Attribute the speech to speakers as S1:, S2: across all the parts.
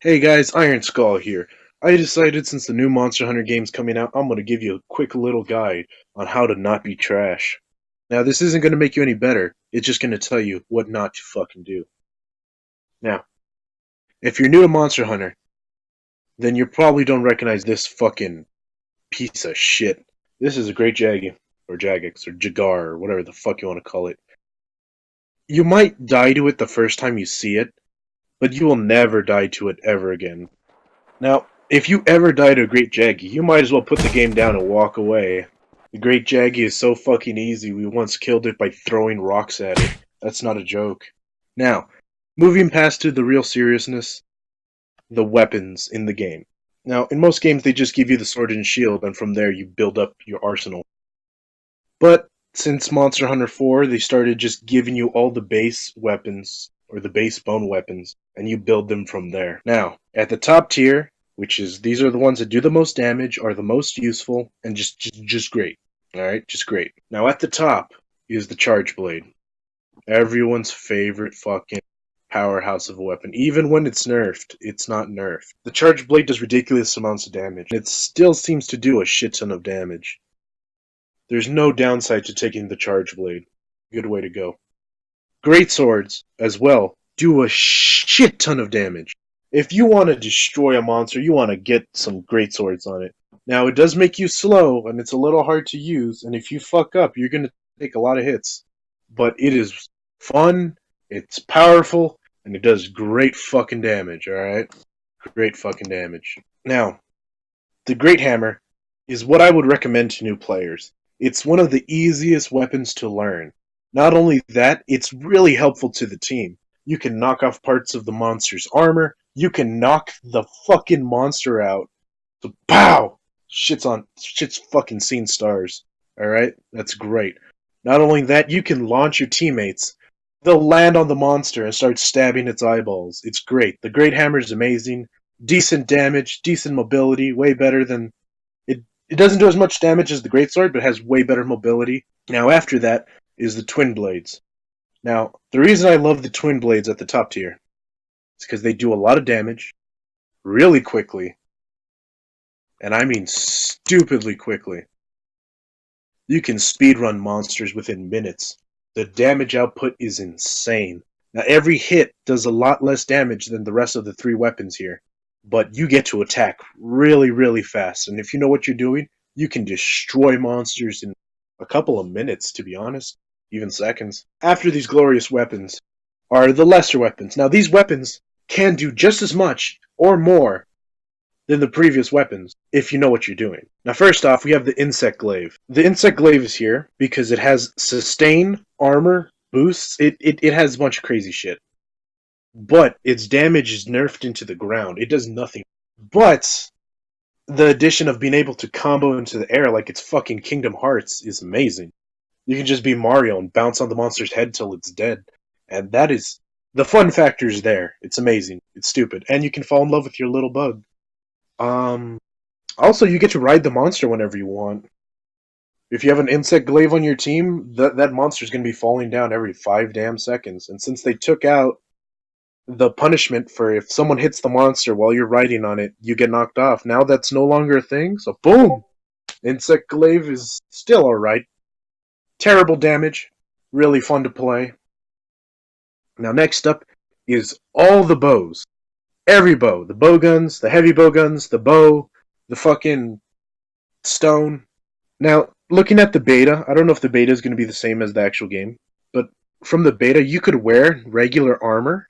S1: Hey guys, Iron Skull here. I decided since the new Monster Hunter game's coming out, I'm gonna give you a quick little guide on how to not be trash. Now, this isn't gonna make you any better, it's just gonna tell you what not to fucking do. Now, if you're new to Monster Hunter, then you probably don't recognize this fucking piece of shit. This is a Great Jaggy, or Jagex, or Jagar, or whatever the fuck you want to call it. You might die to it the first time you see it, but you will never die to it ever again. Now, if you ever die to a Great Jaggy, you might as well put the game down and walk away. The Great Jaggy is so fucking easy, we once killed it by throwing rocks at it. That's not a joke. Now, moving past to the real seriousness, the weapons in the game. Now, in most games, they just give you the sword and shield, and from there you build up your arsenal. But since Monster Hunter 4, they started just giving you all the base weapons, or the base bone weapons, and you build them from there. Now, at the top tier, which is these are the ones that do the most damage, are the most useful, and just great. Alright, just great. Now at the top is the Charge Blade. Everyone's favorite fucking powerhouse of a weapon. Even when it's nerfed, it's not nerfed. The Charge Blade does ridiculous amounts of damage. It still seems to do a shit ton of damage. There's no downside to taking the Charge Blade. Good way to go. Great swords, as well, do a shit ton of damage. If you want to destroy a monster, you want to get some great swords on it. Now, it does make you slow, and it's a little hard to use, and if you fuck up, you're going to take a lot of hits. But it is fun, it's powerful, and it does great fucking damage, alright? Great fucking damage. Now, the Great Hammer is what I would recommend to new players. It's one of the easiest weapons to learn. Not only that, it's really helpful to the team. You can knock off parts of the monster's armor. You can knock the fucking monster out. So, pow! Shit's fucking seen stars. Alright? That's great. Not only that, you can launch your teammates. They'll land on the monster and start stabbing its eyeballs. It's great. The Great Hammer is amazing. Decent damage, decent mobility, way better than... It doesn't do as much damage as the Greatsword, but has way better mobility. Now after that is the Twin Blades. Now, the reason I love the Twin Blades at the top tier is because they do a lot of damage, really quickly, and I mean stupidly quickly. You can speedrun monsters within minutes. The damage output is insane. Now every hit does a lot less damage than the rest of the three weapons here, but you get to attack really, really fast, and if you know what you're doing, you can destroy monsters in a couple of minutes, to be honest, even seconds. After these glorious weapons are the lesser weapons. Now these weapons can do just as much or more than the previous weapons if you know what you're doing. Now first off, we have the Insect Glaive. The Insect Glaive is here because it has sustain, armor, boosts. It has a bunch of crazy shit. But its damage is nerfed into the ground. It does nothing. But the addition of being able to combo into the air like it's fucking Kingdom Hearts is amazing. You can just be Mario and bounce on the monster's head till it's dead. And that is... the fun factor is there. It's amazing. It's stupid. And you can fall in love with your little bug. Also, you get to ride the monster whenever you want. If you have an Insect Glaive on your team, that monster's going to be falling down every 5 damn seconds. And since they took out the punishment for if someone hits the monster while you're riding on it, you get knocked off. Now that's no longer a thing, so boom! Insect Glaive is still alright. Terrible damage. Really fun to play. Now next up is all the bows. Every bow. The bow guns, the heavy bow guns, the bow, the fucking stone. Now, looking at the beta, I don't know if the beta is going to be the same as the actual game, but from the beta, you could wear regular armor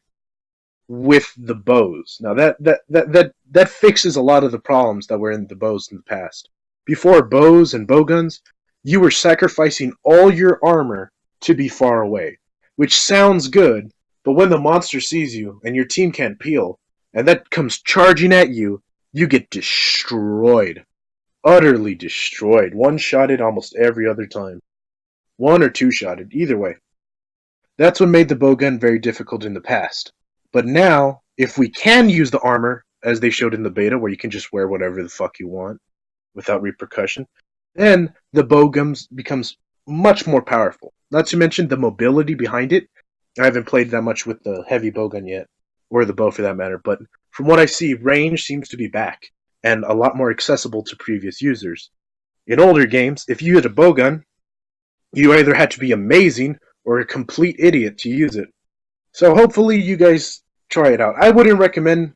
S1: with the bows. Now that fixes a lot of the problems that were in the bows in the past. Before bows and bow guns, you were sacrificing all your armor to be far away, which sounds good, but when the monster sees you and your team can't peel, and that comes charging at you, you get destroyed. Utterly destroyed. One-shotted almost every other time. One or two-shotted, either way. That's what made the bowgun very difficult in the past. But now, if we can use the armor, as they showed in the beta, where you can just wear whatever the fuck you want, without repercussion, then the bowgun becomes much more powerful. Not to mention the mobility behind it. I haven't played that much with the heavy bowgun yet, or the bow for that matter, but From what I see, range seems to be back, and a lot more accessible to previous users. In older games, if you had a bowgun, you either had to be amazing or a complete idiot to use it. So hopefully you guys try it out. I wouldn't recommend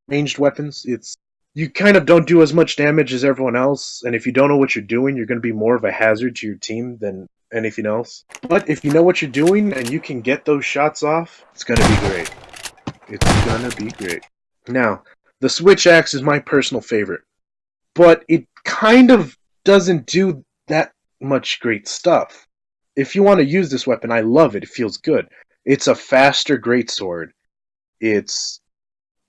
S1: ranged weapons. It's you kind of don't do as much damage as everyone else, and if you don't know what you're doing, you're going to be more of a hazard to your team than anything else. But if you know what you're doing and you can get those shots off, it's going to be great. It's going to be great. Now, the switch axe is my personal favorite, but it kind of doesn't do that much great stuff. If you want to use this weapon, I love it. It feels good. It's a faster greatsword. It's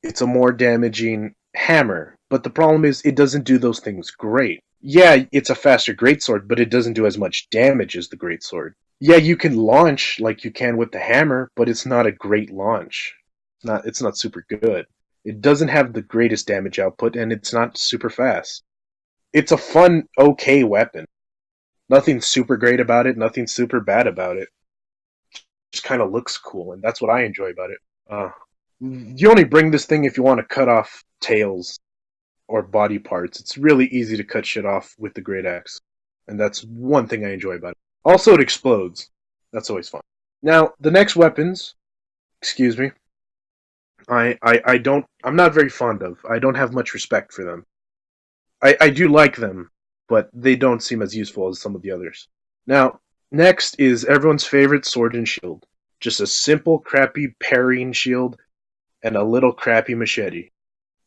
S1: it's a more damaging hammer, but the problem is it doesn't do those things great. Yeah, it's a faster greatsword, but it doesn't do as much damage as the greatsword. Yeah, you can launch like you can with the hammer, but it's not a great launch. It's not super good. It doesn't have the greatest damage output, and it's not super fast. It's a fun, okay weapon. Nothing super great about it, nothing super bad about it. Just kind of looks cool, and that's what I enjoy about it. You only bring this thing if you want to cut off tails or body parts. It's really easy to cut shit off with the great axe, and that's one thing I enjoy about it. Also, it explodes. That's always fun. Now, the next weapons, excuse me, I'm not very fond of. I don't have much respect for them. I do like them, but they don't seem as useful as some of the others. Now, next is everyone's favorite sword and shield. Just a simple, crappy parrying shield and a little crappy machete.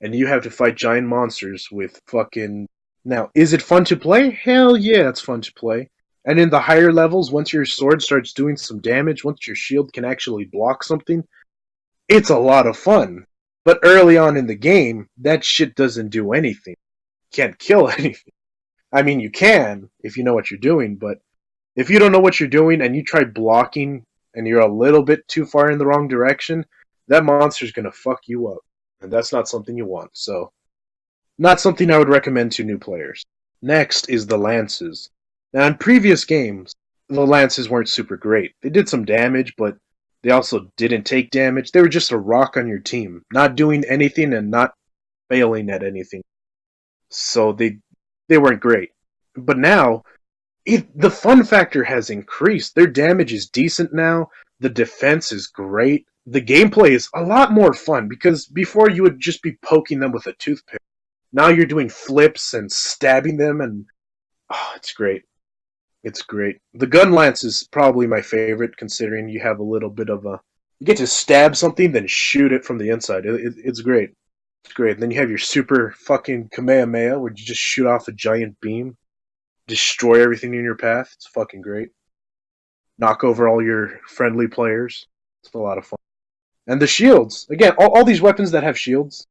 S1: And you have to fight giant monsters with fucking... Now, is it fun to play? Hell yeah, it's fun to play. And in the higher levels, once your sword starts doing some damage, once your shield can actually block something, it's a lot of fun. But early on in the game, that shit doesn't do anything. You can't kill anything. I mean, you can, if you know what you're doing, but if you don't know what you're doing and you try blocking and you're a little bit too far in the wrong direction, that monster's gonna fuck you up. And that's not something you want, so not something I would recommend to new players. Next is the lances. Now, in previous games, the lances weren't super great. They did some damage, but they also didn't take damage. They were just a rock on your team, not doing anything and not failing at anything. So they weren't great. But now, the fun factor has increased. Their damage is decent now. The defense is great. The gameplay is a lot more fun because before you would just be poking them with a toothpick. Now you're doing flips and stabbing them, and it's great. It's great. The gun lance is probably my favorite, considering you have a little bit of a... You get to stab something, then shoot it from the inside. It's great. It's great. And then you have your super fucking Kamehameha, where you just shoot off a giant beam, destroy everything in your path. It's fucking great. Knock over all your friendly players. It's a lot of fun. And the shields. Again, all these weapons that have shields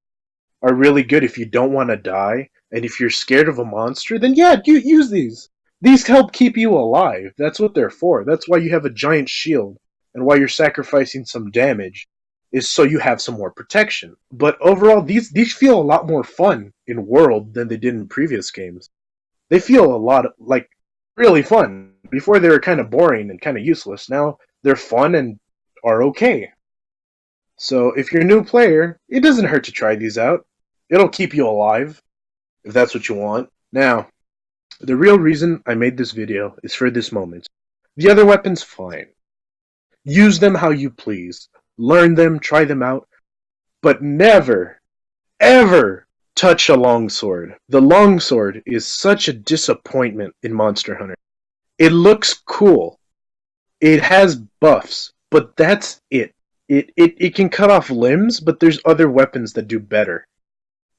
S1: are really good if you don't want to die. And if you're scared of a monster, then yeah, you use these. These help keep you alive. That's what they're for. That's why you have a giant shield. And why you're sacrificing some damage is so you have some more protection. But overall, these feel a lot more fun in World than they did in previous games. They feel a lot like really fun. Before they were kind of boring and kind of useless. Now they're fun and are okay. So if you're a new player, it doesn't hurt to try these out. It'll keep you alive, if that's what you want. Now, the real reason I made this video is for this moment. The other weapons, fine. Use them how you please. Learn them, try them out. But never, ever touch a longsword. The longsword is such a disappointment in Monster Hunter. It looks cool. It has buffs, but that's it. It can cut off limbs, but there's other weapons that do better.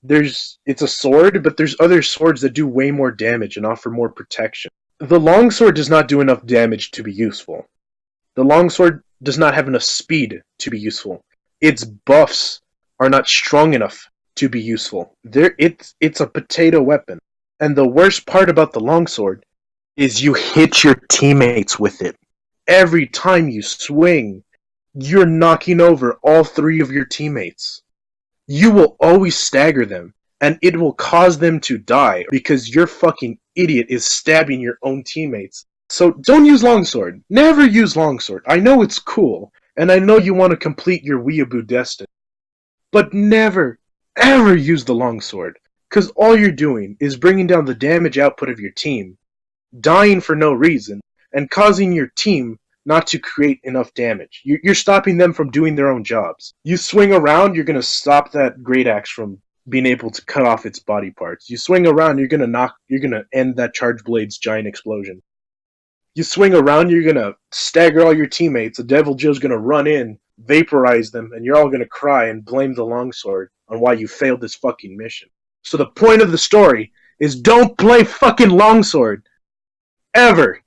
S1: It's a sword, but there's other swords that do way more damage and offer more protection. The longsword does not do enough damage to be useful. The longsword does not have enough speed to be useful. Its buffs are not strong enough to be useful. It's a potato weapon. And the worst part about the longsword is you hit your teammates with it. Every time you swing, you're knocking over all three of your teammates. You will always stagger them, and it will cause them to die because your fucking idiot is stabbing your own teammates. So don't use longsword. Never use longsword. I know it's cool, and I know you want to complete your weeaboo destiny. But never, ever use the longsword. Because all you're doing is bringing down the damage output of your team, dying for no reason, and causing your team not to create enough damage. You're stopping them from doing their own jobs. You swing around, you're going to stop that great axe from being able to cut off its body parts. You swing around, you're going to end that charge blade's giant explosion. You swing around, you're going to stagger all your teammates. The Devil Joe's going to run in, vaporize them, and you're all going to cry and blame the longsword on why you failed this fucking mission. So the point of the story is don't play fucking longsword. Ever.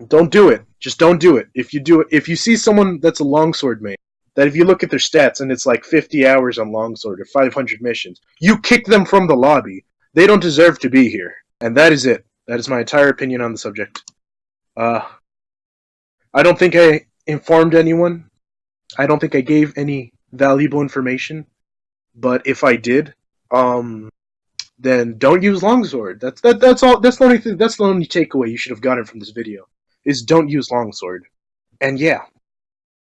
S1: Don't do it. Just don't do it. If you see someone that's a longsword main, that if you look at their stats and it's like 50 hours on longsword or 500 missions, you kick them from the lobby. They don't deserve to be here. And that is it. That is my entire opinion on the subject. Uh, I don't think I informed anyone. I don't think I gave any valuable information. But if I did, then don't use longsword. That's all. That's the only thing. That's the only takeaway you should have gotten from this video. Is don't use longsword. And yeah,